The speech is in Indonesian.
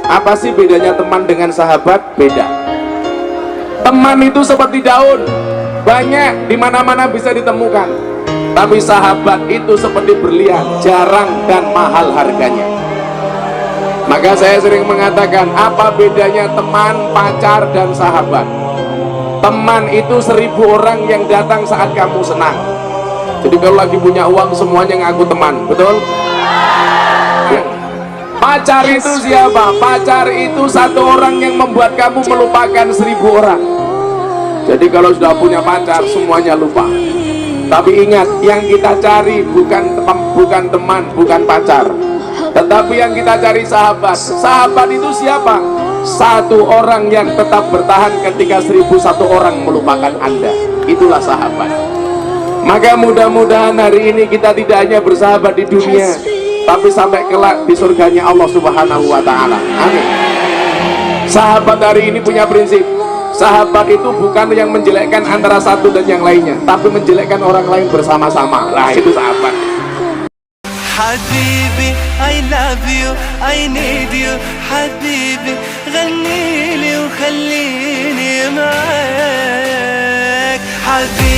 Apa sih bedanya teman dengan sahabat? Beda. Teman itu seperti daun, banyak di mana-mana bisa ditemukan. Tapi sahabat itu seperti berlian, jarang dan mahal harganya. Maka saya sering mengatakan, apa bedanya teman, pacar, dan sahabat? Teman itu 1000 orang yang datang saat kamu senang. Jadi kalau lagi punya uang semuanya ngaku teman, betul? Ya. Pacar itu siapa? Pacar itu satu orang yang membuat kamu melupakan 1000 orang. Jadi kalau sudah punya pacar semuanya lupa. Tapi ingat, yang kita cari bukan teman, bukan pacar, tetapi yang kita cari sahabat. Sahabat itu siapa? Satu orang yang tetap bertahan ketika 1001 orang melupakan Anda. Itulah sahabat. Maka mudah-mudahan hari ini kita tidak hanya bersahabat di dunia, tapi sampai kelak di surganya Allah Subhanahu wa Ta'ala. Amin. Sahabat hari ini punya prinsip. Sahabat itu bukan yang menjelekkan antara satu dan yang lainnya, tapi menjelekkan orang lain bersama-sama. Nah, itu sahabat. Habibi, I love you, I need you. Habibi, غني لي وخليني معاك. Habibi